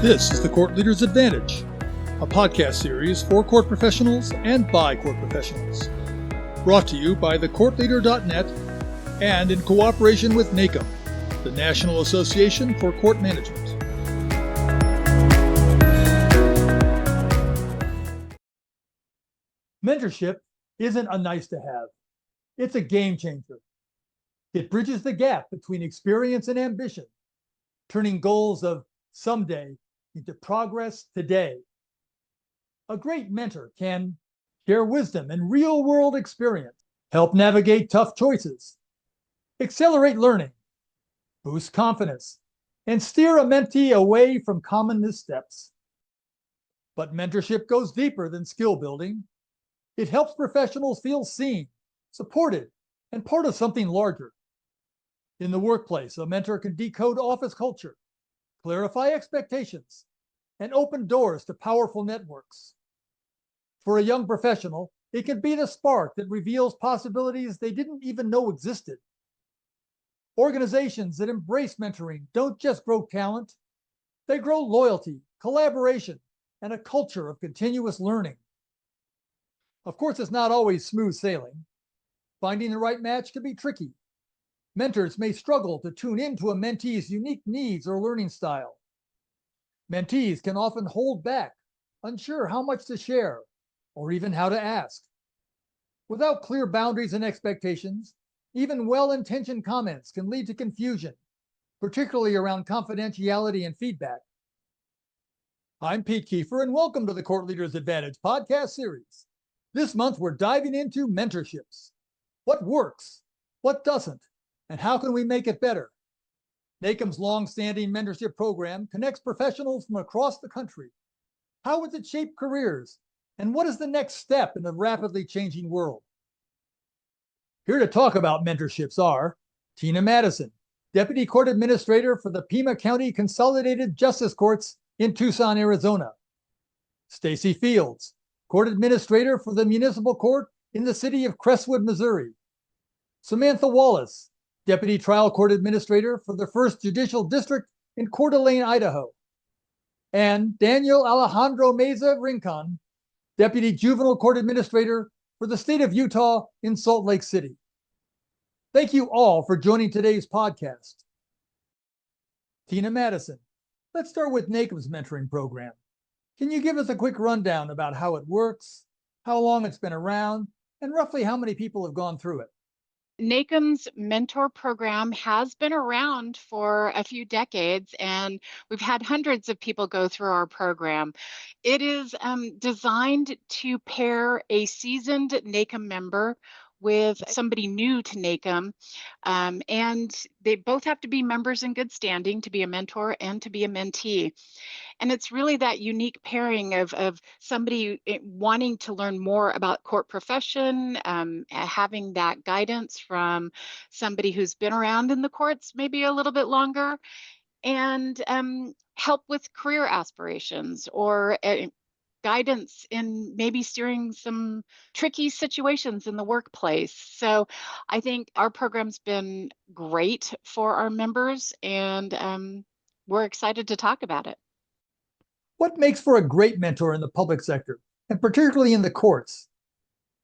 This is the Court Leader's Advantage, a podcast series for court professionals and by court professionals. Brought to you by thecourtleader.net and in cooperation with NACM, the National Association for Court Management. Mentorship isn't a nice to have. It's a game changer. It bridges the gap between experience and ambition, turning goals of someday into progress today. A great mentor can share wisdom and real-world experience, help navigate tough choices, accelerate learning, boost confidence, and steer a mentee away from common missteps. But mentorship goes deeper than skill building. It helps professionals feel seen, supported, and part of something larger. In the workplace, a mentor can decode office culture, clarify expectations, and open doors to powerful networks. For a young professional, it can be the spark that reveals possibilities they didn't even know existed. Organizations that embrace mentoring don't just grow talent, they grow loyalty, collaboration, and a culture of continuous learning. Of course, it's not always smooth sailing. Finding the right match can be tricky. Mentors may struggle to tune into a mentee's unique needs or learning style. Mentees can often hold back, unsure how much to share, or even how to ask. Without clear boundaries and expectations, even well-intentioned comments can lead to confusion, particularly around confidentiality and feedback. I'm Pete Kiefer, and welcome to the Court Leader's Advantage podcast series. This month, we're diving into mentorships. What works? What doesn't? And how can we make it better? NACM's long-standing mentorship program connects professionals from across the country. How has it shaped careers? And what is the next step in a rapidly changing world? Here to talk about mentorships are Tina Madison, Deputy Court Administrator for the Pima County Consolidated Justice Courts in Tucson, Arizona. Stacy Fields, Court Administrator for the Municipal Court in the city of Crestwood, Missouri. Samantha Wallace, Deputy Trial Court Administrator for the 1st Judicial District in Coeur d'Alene, Idaho. And Daniel Alejandro Meza Rincon, Deputy Juvenile Court Administrator for the state of Utah in Salt Lake City. Thank you all for joining today's podcast. Tina Madison, let's start with NACM's mentoring program. Can you give us a quick rundown about how it works, how long it's been around, and roughly how many people have gone through it? NACM's mentor program has been around for a few decades, and we've had hundreds of people go through our program. It is designed to pair a seasoned NACM member with somebody new to NACM, and they both have to be members in good standing to be a mentor and to be a mentee. And it's really that unique pairing of somebody wanting to learn more about court profession, having that guidance from somebody who's been around in the courts maybe a little bit longer, and help with career aspirations or guidance in maybe steering some tricky situations in the workplace. So I think our program's been great for our members, and we're excited to talk about it. What makes for a great mentor in the public sector, and particularly in the courts?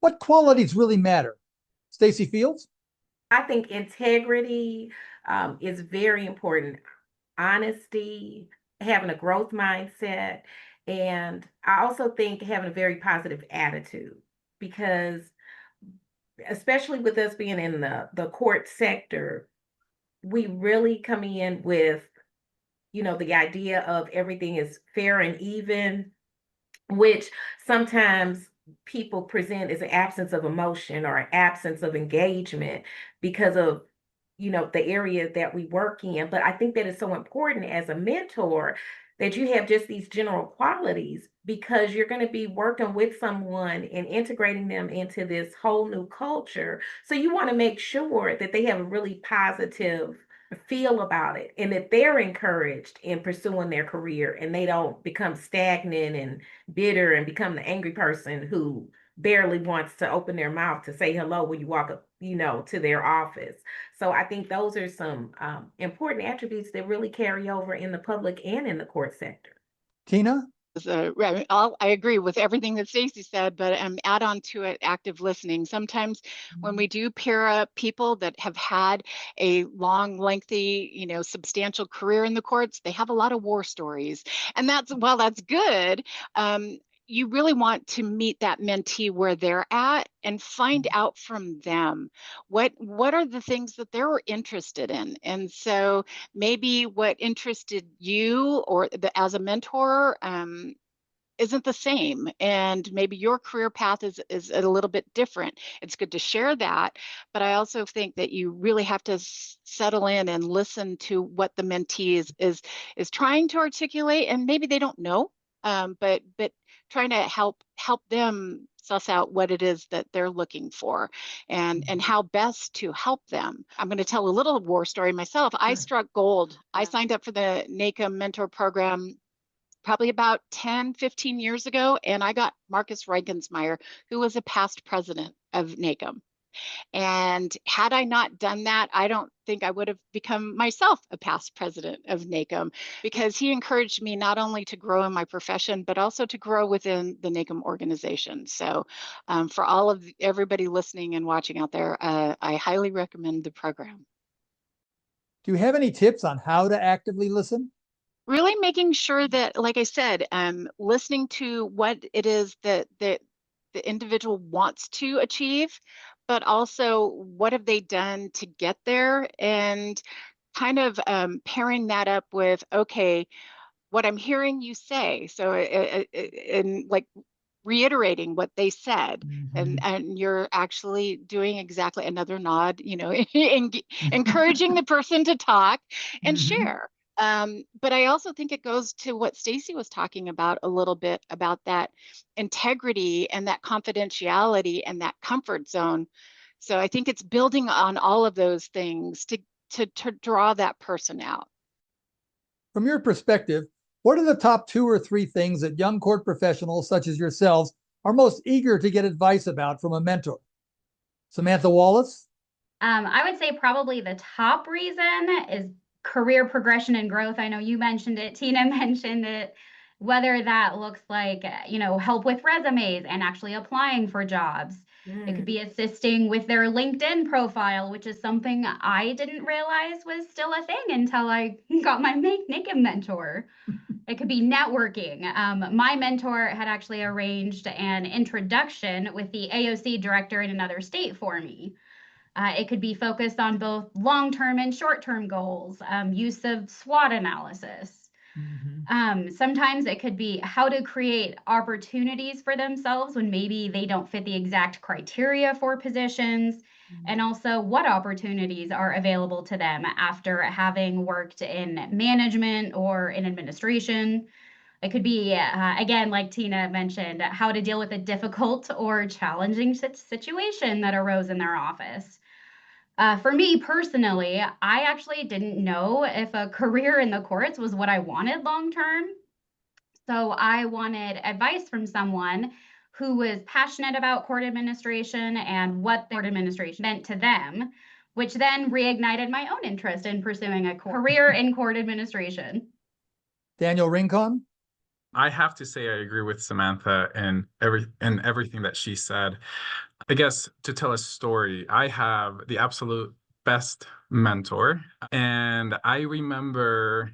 What qualities really matter? Stacy Fields? I think integrity is very important. Honesty, having a growth mindset, and I also think having a very positive attitude, because especially with us being in the court sector, we really come in with, the idea of everything is fair and even, which sometimes people present as an absence of emotion or an absence of engagement because of the area that we work in. But I think that it's so important as a mentor that you have just these general qualities, because you're going to be working with someone and integrating them into this whole new culture. So you want to make sure that they have a really positive feel about it, and that they're encouraged in pursuing their career, and they don't become stagnant and bitter and become the angry person who barely wants to open their mouth to say hello when you walk up, to their office. So I think those are some important attributes that really carry over in the public and in the court sector. Tina? I agree with everything that Stacey said, but add on to it active listening. Sometimes when we do pair up people that have had a long, lengthy, substantial career in the courts, they have a lot of war stories. And while that's good, you really want to meet that mentee where they're at and find out from them what are the things that they're interested in. And so maybe what interested you or as a mentor isn't the same, and maybe your career path is a little bit different. It's good to share that, but I also think that you really have to settle in and listen to what the mentee is trying to articulate, and maybe they don't know, but trying to help them suss out what it is that they're looking for and how best to help them. I'm going to tell a little war story myself. I struck gold. I signed up for the NACM mentor program probably about 10, 15 years ago, and I got Marcus Reigensmeyer, who was a past president of NACM. And had I not done that, I don't think I would have become myself a past president of NACM, because he encouraged me not only to grow in my profession, but also to grow within the NACM organization. So for everybody listening and watching out there, I highly recommend the program. Do you have any tips on how to actively listen? Really making sure that, like I said, listening to what it is that the individual wants to achieve, but also what have they done to get there, and kind of pairing that up with, okay, what I'm hearing you say. So, and like reiterating what they said, and you're actually doing exactly another nod, encouraging the person to talk and share. But I also think it goes to what Stacey was talking about a little bit, about that integrity and that confidentiality and that comfort zone. So I think it's building on all of those things to draw that person out. From your perspective, what are the top 2 or 3 things that young court professionals such as yourselves are most eager to get advice about from a mentor? Samantha Wallace? I would say probably the top reason is career progression and growth. I know you mentioned it, Tina mentioned it, whether that looks like, help with resumes and actually applying for jobs. It could be assisting with their LinkedIn profile, which is something I didn't realize was still a thing until I got my NACM mentor. It could be networking. My mentor had actually arranged an introduction with the AOC director in another state for me. It could be focused on both long-term and short-term goals, use of SWOT analysis. Sometimes it could be how to create opportunities for themselves when maybe they don't fit the exact criteria for positions, and also what opportunities are available to them after having worked in management or in administration. It could be, again, like Tina mentioned, how to deal with a difficult or challenging situation that arose in their office. For me personally, I actually didn't know if a career in the courts was what I wanted long term. So I wanted advice from someone who was passionate about court administration and what court administration meant to them, which then reignited my own interest in pursuing a career in court administration. Daniel Rincon? I have to say I agree with Samantha and everything that she said. I guess to tell a story, I have the absolute best mentor, and I remember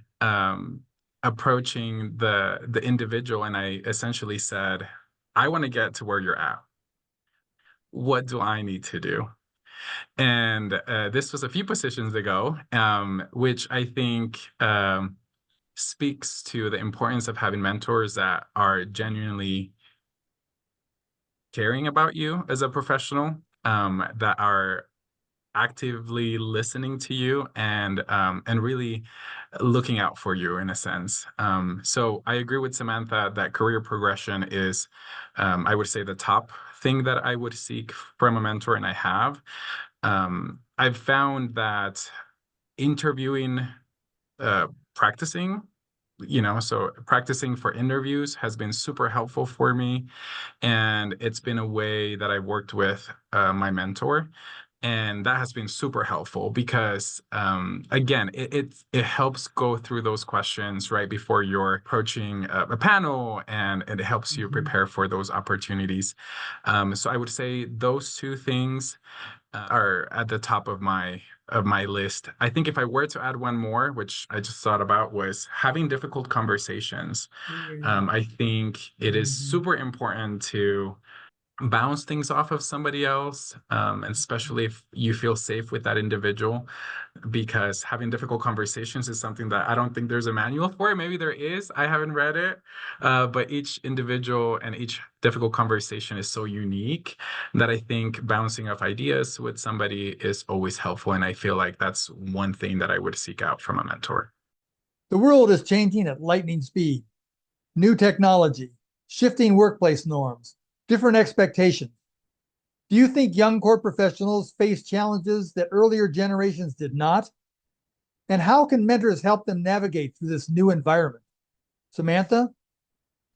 approaching the individual, and I essentially said, I want to get to where you're at. What do I need to do? And this was a few positions ago, which I think speaks to the importance of having mentors that are genuinely caring about you as a professional, that are actively listening to you and really looking out for you in a sense. So I agree with Samantha that career progression is, I would say, the top thing that I would seek from a mentor, and I have. I've found that interviewing, practicing, so practicing for interviews has been super helpful for me. And it's been a way that I worked with my mentor. And that has been super helpful because, again, it helps go through those questions right before you're approaching a panel, and it helps you prepare for those opportunities. So I would say those two things are at the top of my list. I think if I were to add one more, which I just thought about, was having difficult conversations. I think it is super important to bounce things off of somebody else, and especially if you feel safe with that individual, because having difficult conversations is something that I don't think there's a manual for. Maybe there is, I haven't read it, but each individual and each difficult conversation is so unique that I think bouncing off ideas with somebody is always helpful, and I feel like that's one thing that I would seek out from a mentor. The world is changing at lightning speed. New technology, shifting workplace norms, different expectations. Do you think young court professionals face challenges that earlier generations did not? And how can mentors help them navigate through this new environment? Samantha?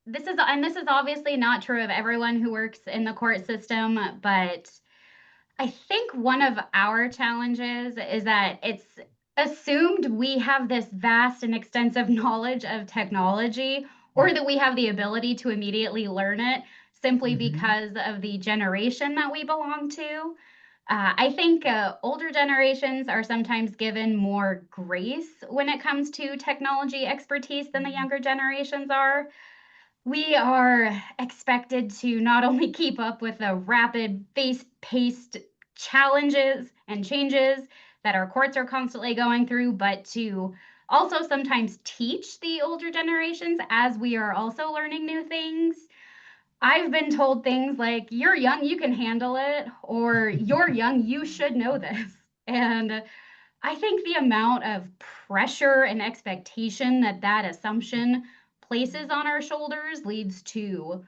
This is obviously not true of everyone who works in the court system, but I think one of our challenges is that it's assumed we have this vast and extensive knowledge of technology, or that we have the ability to immediately learn it simply because of the generation that we belong to. I think older generations are sometimes given more grace when it comes to technology expertise than the younger generations are. We are expected to not only keep up with the rapid, fast-paced challenges and changes that our courts are constantly going through, but to also sometimes teach the older generations as we are also learning new things. I've been told things like, "You're young, you can handle it," or "You're young, you should know this." And I think the amount of pressure and expectation that that assumption places on our shoulders leads to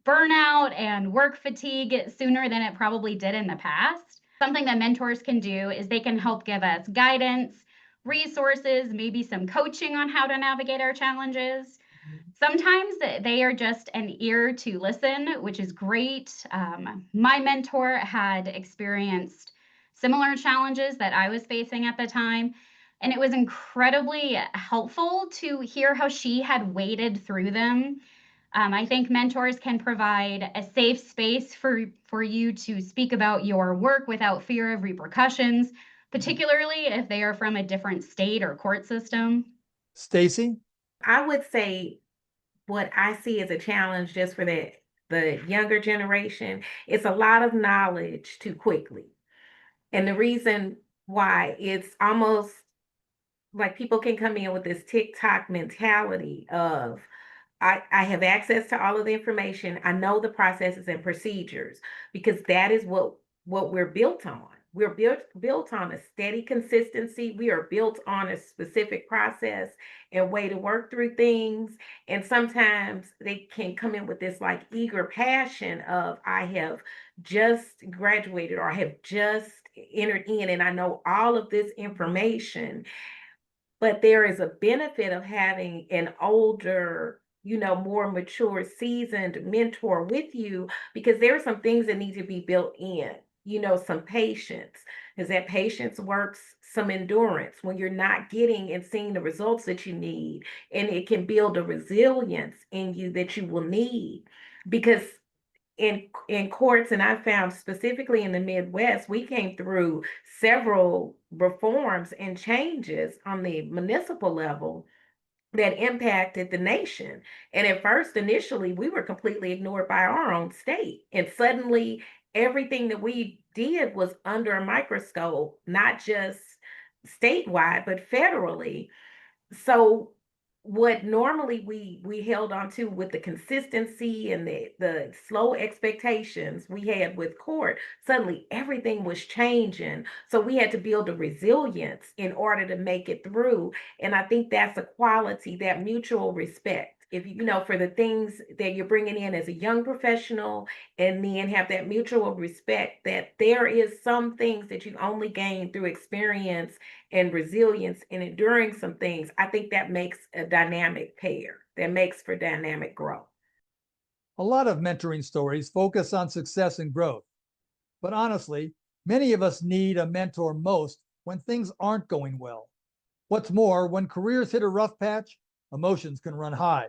burnout and work fatigue sooner than it probably did in the past. Something that mentors can do is they can help give us guidance, resources, maybe some coaching on how to navigate our challenges. Sometimes they are just an ear to listen, which is great. My mentor had experienced similar challenges that I was facing at the time, and it was incredibly helpful to hear how she had waded through them. I think mentors can provide a safe space for you to speak about your work without fear of repercussions, particularly if they are from a different state or court system. Stacy? I would say what I see as a challenge just for the younger generation, it's a lot of knowledge too quickly. And the reason why, it's almost like people can come in with this TikTok mentality of, I have access to all of the information. I know the processes and procedures, because that is what we're built on. We're built on a steady consistency. We are built on a specific process and way to work through things. And sometimes they can come in with this like eager passion of, I have just graduated, or I have just entered in and I know all of this information. But there is a benefit of having an older, more mature, seasoned mentor with you, because there are some things that need to be built in, some patience, because that patience works, some endurance when you're not getting and seeing the results that you need. And it can build a resilience in you that you will need, because in courts, and I found specifically in the Midwest, we came through several reforms and changes on the municipal level that impacted the nation. And at first, initially, we were completely ignored by our own state. And suddenly, everything that we did was under a microscope, not just statewide, but federally. So what normally we held on to with the consistency and the slow expectations we had with court, suddenly everything was changing. So we had to build a resilience in order to make it through. And I think that's a quality, that mutual respect. If for the things that you're bringing in as a young professional, and then have that mutual respect that there is some things that you only gain through experience and resilience and enduring some things, I think that makes a dynamic pair, that makes for dynamic growth. A lot of mentoring stories focus on success and growth. But honestly, Many of us need a mentor most when things aren't going well. What's more, when careers hit a rough patch, emotions can run high.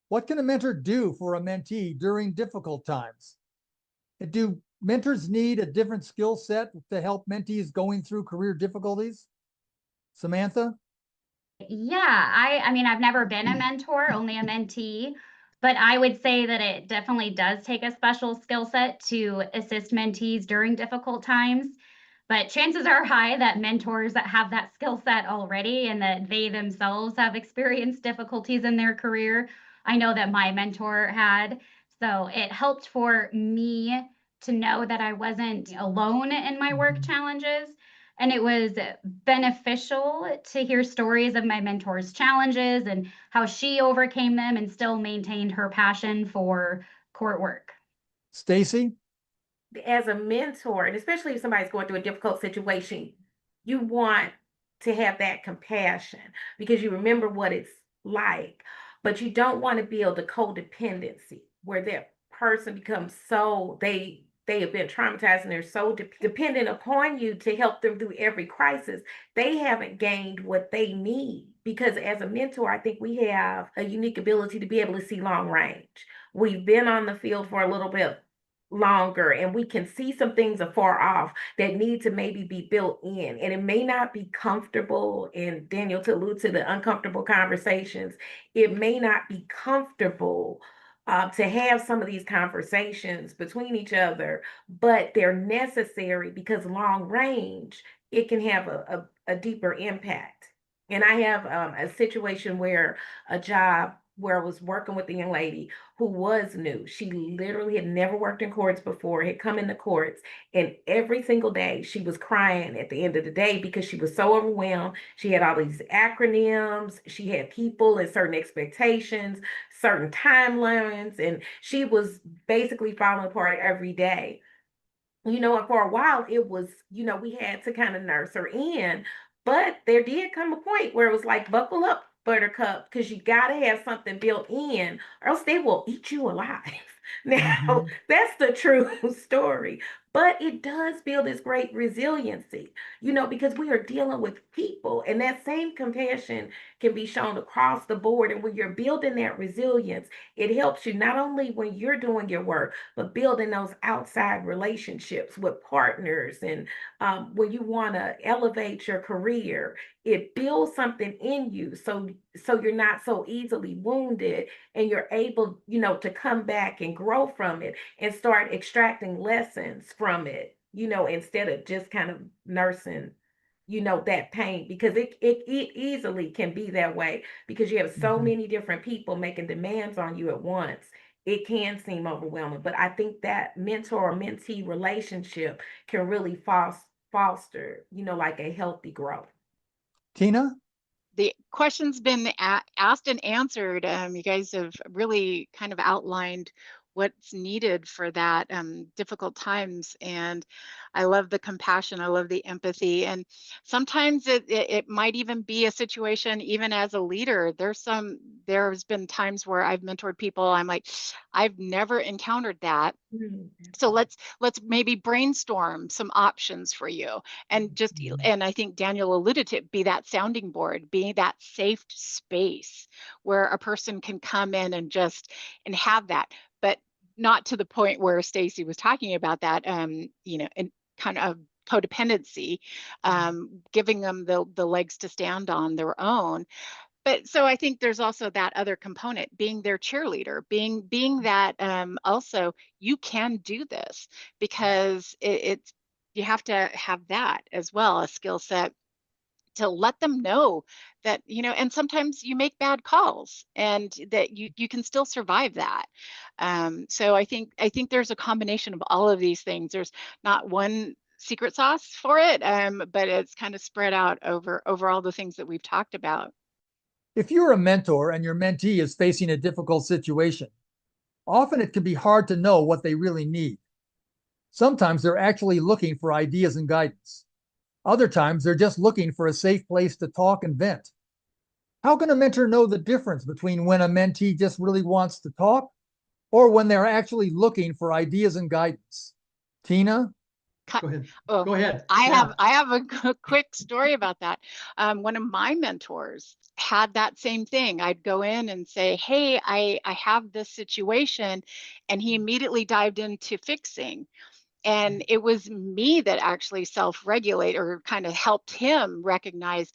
What can a mentor do for a mentee during difficult times? And do mentors need a different skill set to help mentees going through career difficulties? Samantha? Yeah, I mean, I've never been a mentor, only a mentee, but I would say that it definitely does take a special skill set to assist mentees during difficult times. But chances are high that mentors that have that skill set already and that they themselves have experienced difficulties in their career. I know that my mentor had. So it helped for me to know that I wasn't alone in my work challenges. And it was beneficial to hear stories of my mentor's challenges and how she overcame them and still maintained her passion for court work. Stacy? As a mentor, and especially if somebody's going through a difficult situation, you want to have that compassion because you remember what it's like, but you don't want to build a codependency where that person becomes so they have been traumatized and they're so dependent upon you to help them through every crisis. They haven't gained what they need because as a mentor, I think we have a unique ability to be able to see long range. We've been on the field for a little bit longer and we can see some things afar off that need to maybe be built in, and it may not be comfortable. And Daniel, to allude to the uncomfortable conversations, it may not be comfortable to have some of these conversations between each other, but they're necessary because long range it can have a deeper impact. And I have a situation where a job where I was working with a young lady who was new. She literally had never worked in courts before, had come into courts, and every single day she was crying at the end of the day because she was so overwhelmed. She had all these acronyms, she had people and certain expectations, certain timelines, and she was basically falling apart every day. And for a while it was, we had to kind of nurse her in, but there did come a point where it was like, buckle up, Buttercup, because you got to have something built in, or else they will eat you alive. Now, that's the true story. But it does build this great resiliency, because we are dealing with people, and that same compassion can be shown across the board. And when you're building that resilience, it helps you not only when you're doing your work, but building those outside relationships with partners. And when you want to elevate your career, it builds something in you, so you're not so easily wounded, and you're able, to come back and grow from it and start extracting lessons from it, instead of just kind of nursing, that pain, because it easily can be that way because you have so many different people making demands on you at once. It can seem overwhelming, but I think that mentor or mentee relationship can really foster, like a healthy growth. Tina? The question's been asked and answered. You guys have really kind of outlined what's needed for that difficult times. And I love the compassion. I love the empathy. And sometimes it might even be a situation, even as a leader, there's been times where I've mentored people. I'm like, I've never encountered that. So let's maybe brainstorm some options for you, and I think Daniel alluded to it, be that sounding board, be that safe space where a person can come in and have that, but not to the point where Stacy was talking about that, and kind of codependency, giving them the legs to stand on their own. But so I think there's also that other component, being their cheerleader, being that also you can do this, because it's you have to have that as well, a skill set to let them know that, and sometimes you make bad calls and that you can still survive that. So I think there's a combination of all of these things. There's not one secret sauce for it, but it's kind of spread out over all the things that we've talked about. If you're a mentor and your mentee is facing a difficult situation, often it can be hard to know what they really need. Sometimes they're actually looking for ideas and guidance. Other times they're just looking for a safe place to talk and vent. How can a mentor know the difference between when a mentee just really wants to talk or when they're actually looking for ideas and guidance? Tina? Go ahead. Oh, Go ahead. I have a quick story about that. One of my mentors had that same thing. I'd go in and say, "Hey, I have this situation," and he immediately dived into fixing. And it was me that actually self-regulate or kind of helped him recognize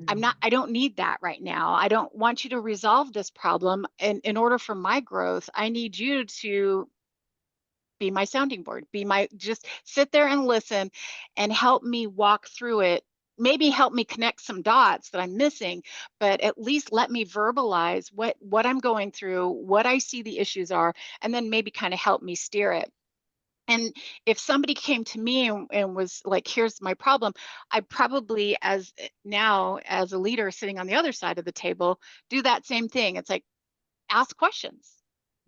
I don't need that right now. I don't want you to resolve this problem. And in order for my growth, I need you to be my sounding board, just sit there and listen and help me walk through it. Maybe help me connect some dots that I'm missing, but at least let me verbalize what I'm going through, what I see the issues are, and then maybe kind of help me steer it. And if somebody came to me and was like, here's my problem, I probably, now as a leader sitting on the other side of the table, do that same thing. It's like, ask questions.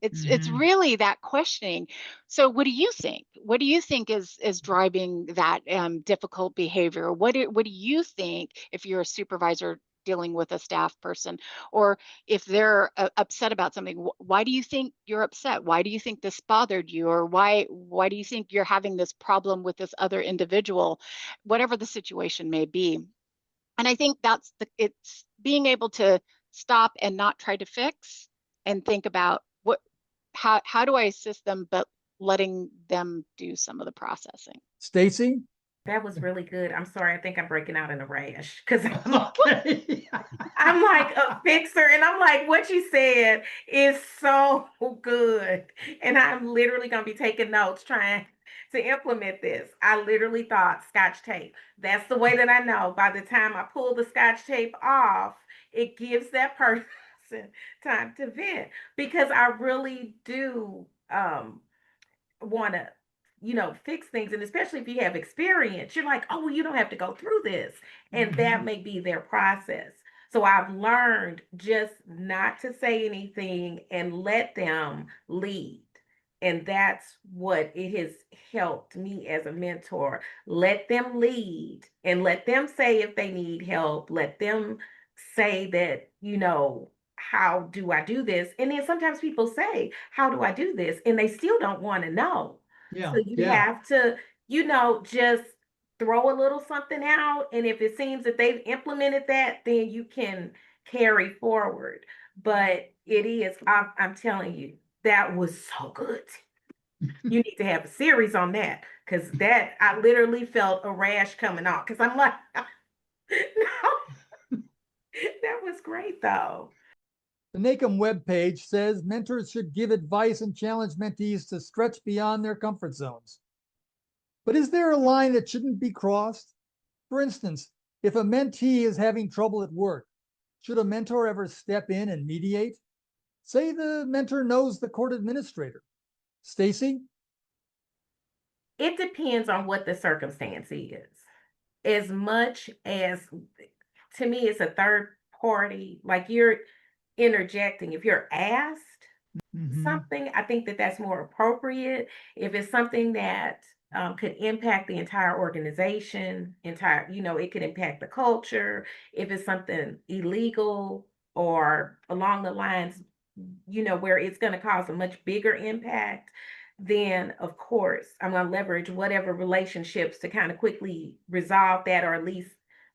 It's really that questioning. So what do you think? What do you think is driving that difficult behavior? What do you think if you're a supervisor dealing with a staff person, or if they're upset about something? Why do you think you're upset? Why do you think this bothered you? Or why do you think you're having this problem with this other individual? Whatever the situation may be. And I think it's being able to stop and not try to fix and think about how do I assist them, but letting them do some of the processing. Stacy? That was really good. I'm sorry. I think I'm breaking out in a rash because Okay. I'm like a fixer, and I'm like, what you said is so good. And I'm literally going to be taking notes trying to implement this. I literally thought Scotch tape. That's the way that I know. By the time I pull the Scotch tape off, it gives that person time to vent, because I really do want to fix things. And especially if you have experience, you're like, oh, well, you don't have to go through this. And that may be their process. So I've learned just not to say anything and let them lead. And that's what it has helped me as a mentor. Let them lead and let them say if they need help. Let them say that, how do I do this? And then sometimes people say, how do I do this? And they still don't want to know. Yeah. So you have to, just throw a little something out. And if it seems that they've implemented that, then you can carry forward. But I'm telling you, that was so good. You need to have a series on that, because that I literally felt a rash coming off, because I'm like, no, that was great though. The NACM webpage says mentors should give advice and challenge mentees to stretch beyond their comfort zones. But is there a line that shouldn't be crossed? For instance, if a mentee is having trouble at work, should a mentor ever step in and mediate? Say the mentor knows the court administrator. Stacy? It depends on what the circumstance is. As much as, to me, it's a third party, like you're interjecting. If you're asked something, I think that that's more appropriate. If it's something that could impact the entire organization, it could impact the culture. If it's something illegal or along the lines, where it's going to cause a much bigger impact, then of course I'm going to leverage whatever relationships to kind of quickly resolve that, or at least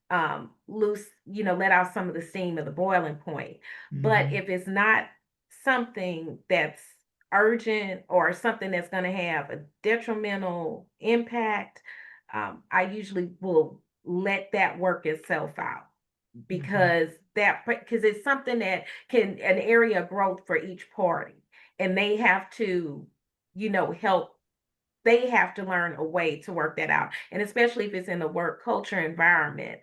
let out some of the steam of the boiling point. But if it's not something that's urgent or something that's going to have a detrimental impact, I usually will let that work itself out, because it's something that an area of growth for each party, and they have to, help. They have to learn a way to work that out. And especially if it's in the work culture environment,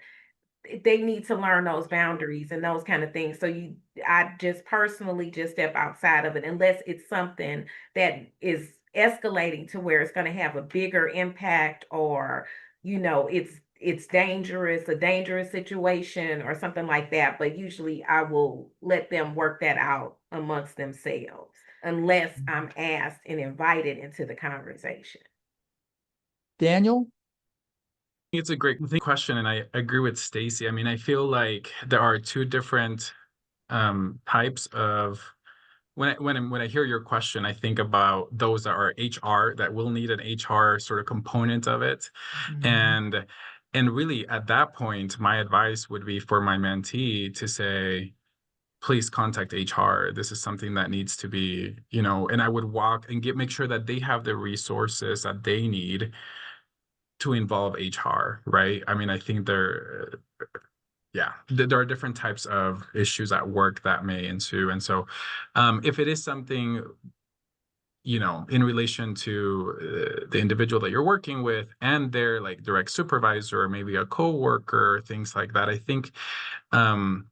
they need to learn those boundaries and those kind of things. So I just personally just step outside of it, unless it's something that is escalating to where it's going to have a bigger impact, or, it's dangerous, a dangerous situation or something like that. But usually I will let them work that out amongst themselves, unless I'm asked and invited into the conversation. Daniel? It's a great question, and I agree with Stacy. I mean, I feel like there are two different types of when I hear your question, I think about those that are HR, that will need an HR sort of component of it. Mhm. And really at that point, my advice would be for my mentee to say, please contact HR. This is something that needs to be, and I would walk and make sure that they have the resources that they need to involve HR, right? I mean, I think there are different types of issues at work that may ensue. And so if it is something, in relation to the individual that you're working with and their like direct supervisor, or maybe a coworker, things like that, I think um,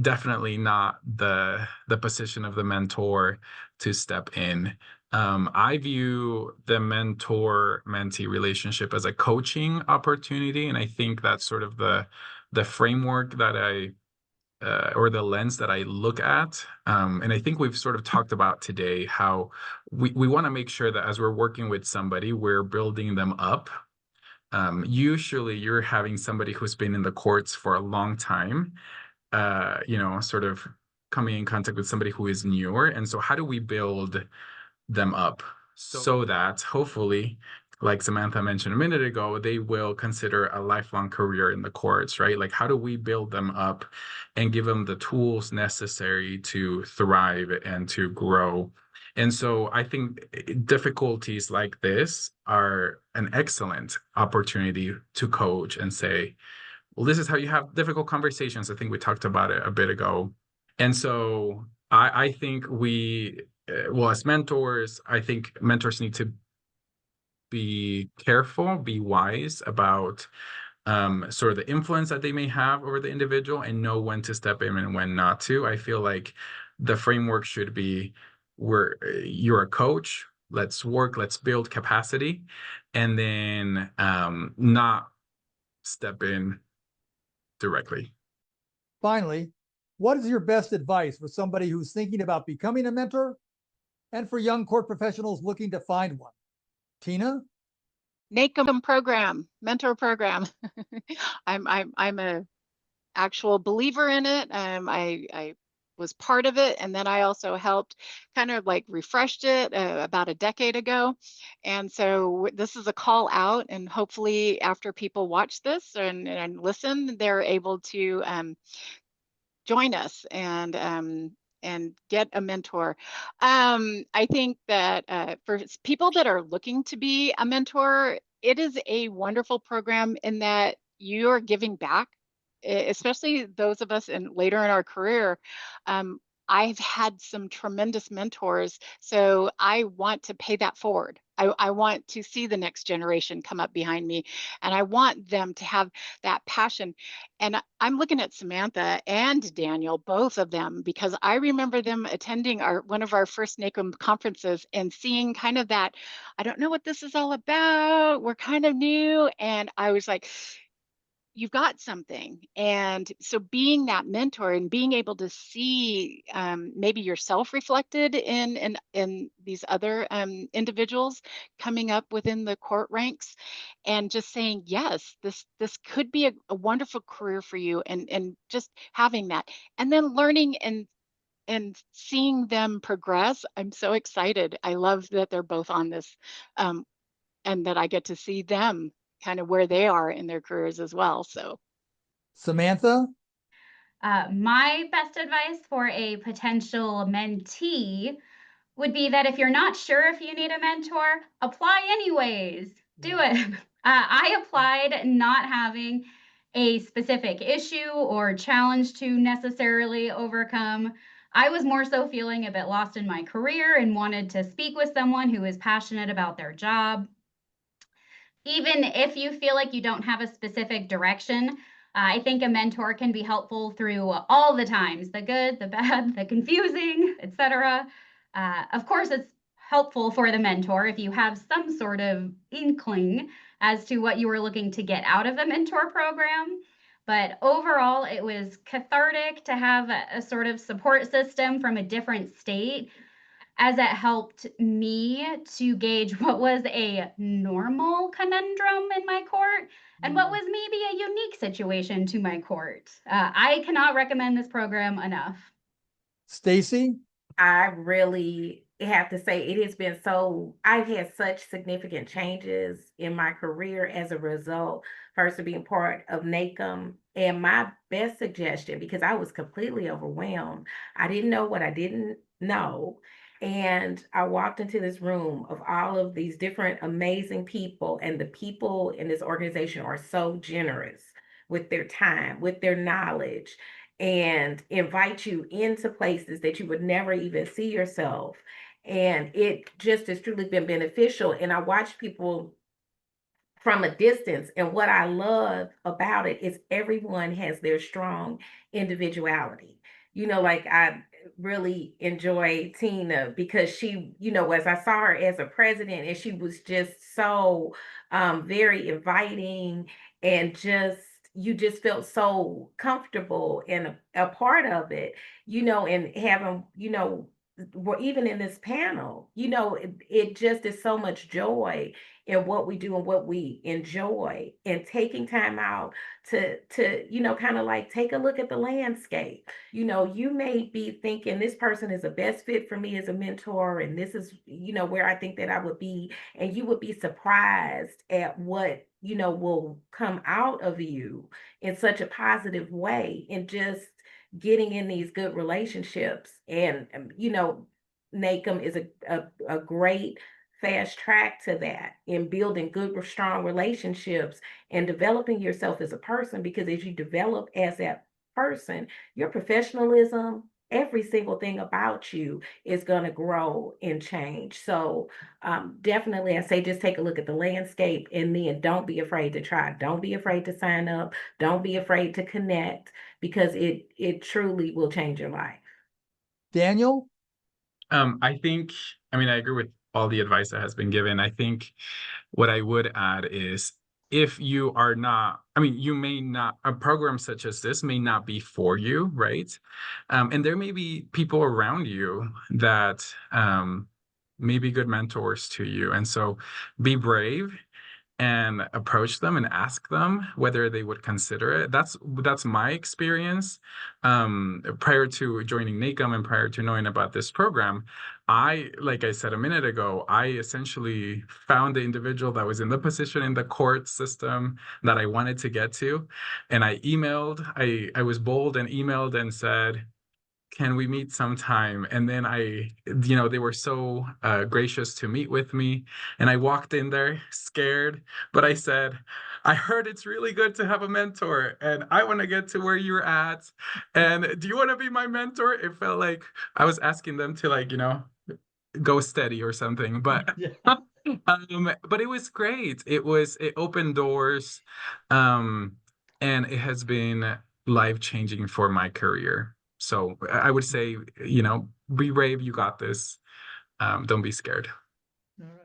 definitely not the position of the mentor to step in. I view the mentor-mentee relationship as a coaching opportunity, and I think that's sort of the framework that or the lens that I look at. And I think we've sort of talked about today how we want to make sure that as we're working with somebody, we're building them up. Usually you're having somebody who's been in the courts for a long time, sort of coming in contact with somebody who is newer. And so how do we build them up so that hopefully, like Samantha mentioned a minute ago, they will consider a lifelong career in the courts, right? Like, how do we build them up and give them the tools necessary to thrive and to grow? And so I think difficulties like this are an excellent opportunity to coach and say, well, this is how you have difficult conversations. I think we talked about it a bit ago. And so I think as mentors, I think mentors need to be careful, be wise about sort of the influence that they may have over the individual and know when to step in and when not to. I feel like the framework should be you're a coach, let's work, let's build capacity, and then not step in directly. Finally, what is your best advice for somebody who's thinking about becoming a mentor and for young court professionals looking to find one? Tina? NACM program, mentor program. I'm a actual believer in it. I was part of it, and then I also helped kind of like refreshed it about a decade ago. And so this is a call out, and hopefully after people watch this and listen, they're able to join us and get a mentor. I think that for people that are looking to be a mentor, it is a wonderful program in that you're giving back, especially those of us in later in our career. Um, I've had some tremendous mentors, so I want to pay that forward. I want to see the next generation come up behind me, and I want them to have that passion. And I'm looking at Samantha and Daniel, both of them, because I remember them attending one of our first NACM conferences and seeing kind of that, I don't know what this is all about. We're kind of new. And I was like, you've got something. And so being that mentor and being able to see maybe yourself reflected in these other individuals coming up within the court ranks, and just saying, yes, this could be a wonderful career for you, and just having that, and then learning and seeing them progress. I'm so excited. I love that they're both on this, um, and that I get to see them kind of where they are in their careers as well. So Samantha? My best advice for a potential mentee would be that if you're not sure if you need a mentor, apply anyways. Do it. I applied not having a specific issue or challenge to necessarily overcome. I was more so feeling a bit lost in my career and wanted to speak with someone who is passionate about their job. Even if you feel like you don't have a specific direction, I think a mentor can be helpful through all the times, the good, the bad, the confusing, etc. Of course, it's helpful for the mentor if you have some sort of inkling as to what you were looking to get out of the mentor program. But overall, it was cathartic to have a sort of support system from a different state, as it helped me to gauge what was a normal conundrum in my court and what was maybe a unique situation to my court. I cannot recommend this program enough. Stacy? I really have to say it has been I've had such significant changes in my career as a result, first of being part of NACM. And my best suggestion, because I was completely overwhelmed, I didn't know what I didn't know. And I walked into this room of all of these different amazing people, and the people in this organization are so generous with their time, with their knowledge, and invite you into places that you would never even see yourself. And it just has truly been beneficial. And I watch people from a distance. And what I love about it is everyone has their strong individuality. Like I really enjoy Tina because she, as I saw her as a president, and she was just so very inviting, and you just felt so comfortable and a part of it, and having, even in this panel, it just is so much joy in what we do and what we enjoy, and taking time out to kind of like take a look at the landscape. You may be thinking this person is the best fit for me as a mentor, and this is where I think that I would be, and you would be surprised at what will come out of you in such a positive way, and just getting in these good relationships. And NACM is a great fast track to that, in building good, strong relationships and developing yourself as a person, because as you develop as that person, your professionalism, every single thing about you is going to grow and change. So definitely, I say just take a look at the landscape, and then don't be afraid to try. Don't be afraid to sign up. Don't be afraid to connect, because it truly will change your life. Daniel? I agree with all the advice that has been given. I think what I would add is, if you are not, you may not, a program such as this may not be for you, right? And there may be people around you that may be good mentors to you. And so be brave and approach them and ask them whether they would consider it. That's my experience. Prior to joining NACM and prior to knowing about this program, like I said a minute ago, I essentially found the individual that was in the position in the court system that I wanted to get to. And I was bold and emailed and said, can we meet sometime? And then they were so gracious to meet with me. And I walked in there scared, but I said, I heard it's really good to have a mentor, and I want to get to where you're at. And do you want to be my mentor? It felt like I was asking them to go steady or something, but Yeah. but it was great. It opened doors, and it has been life-changing for my career. So I would say, be brave. You got this. Don't be scared. All right.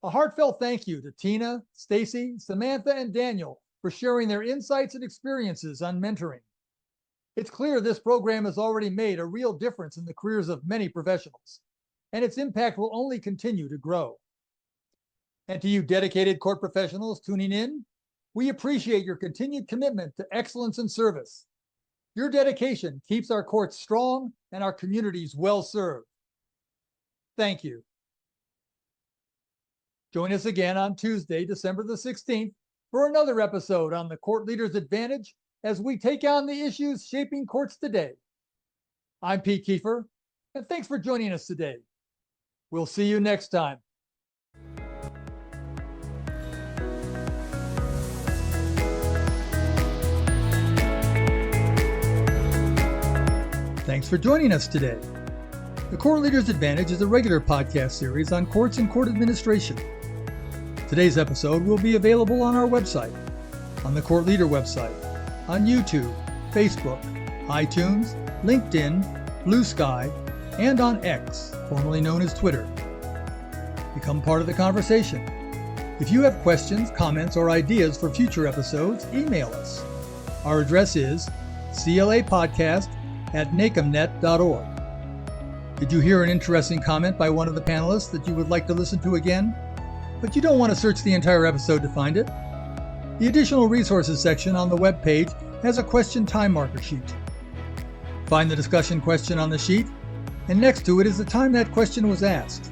A heartfelt thank you to Tina, Stacy, Samantha, and Daniel for sharing their insights and experiences on mentoring. It's clear this program has already made a real difference in the careers of many professionals, and its impact will only continue to grow. And to you dedicated court professionals tuning in, we appreciate your continued commitment to excellence and service. Your dedication keeps our courts strong and our communities well served. Thank you. Join us again on Tuesday, December the 16th, for another episode on the Court Leader's Advantage as we take on the issues shaping courts today. I'm Pete Kiefer, and thanks for joining us today. We'll see you next time. Thanks for joining us today. The Court Leader's Advantage is a regular podcast series on courts and court administration. Today's episode will be available on our website, on the Court Leader website, on YouTube, Facebook, iTunes, LinkedIn, Blue Sky, and on X, formerly known as Twitter. Become part of the conversation. If you have questions, comments, or ideas for future episodes, email us. Our address is clapodcast@nacmnet.org. Did you hear an interesting comment by one of the panelists that you would like to listen to again, but you don't want to search the entire episode to find it? The additional resources section on the web page has a question time marker sheet. Find the discussion question on the sheet, and next to it is the time that question was asked.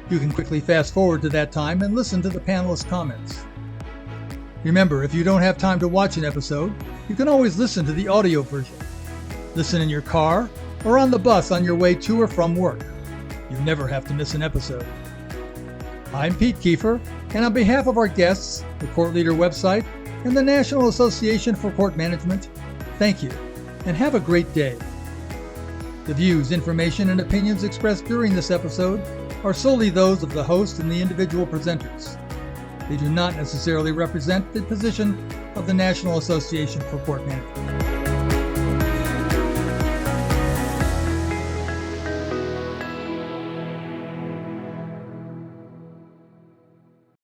You can quickly fast forward to that time and listen to the panelists' comments. Remember, if you don't have time to watch an episode, you can always listen to the audio version. Listen in your car or on the bus on your way to or from work. You never have to miss an episode. I'm Pete Kiefer, and on behalf of our guests, the Court Leader website, and the National Association for Court Management, thank you, and have a great day. The views, information, and opinions expressed during this episode are solely those of the host and the individual presenters. They do not necessarily represent the position of the National Association for Court Management.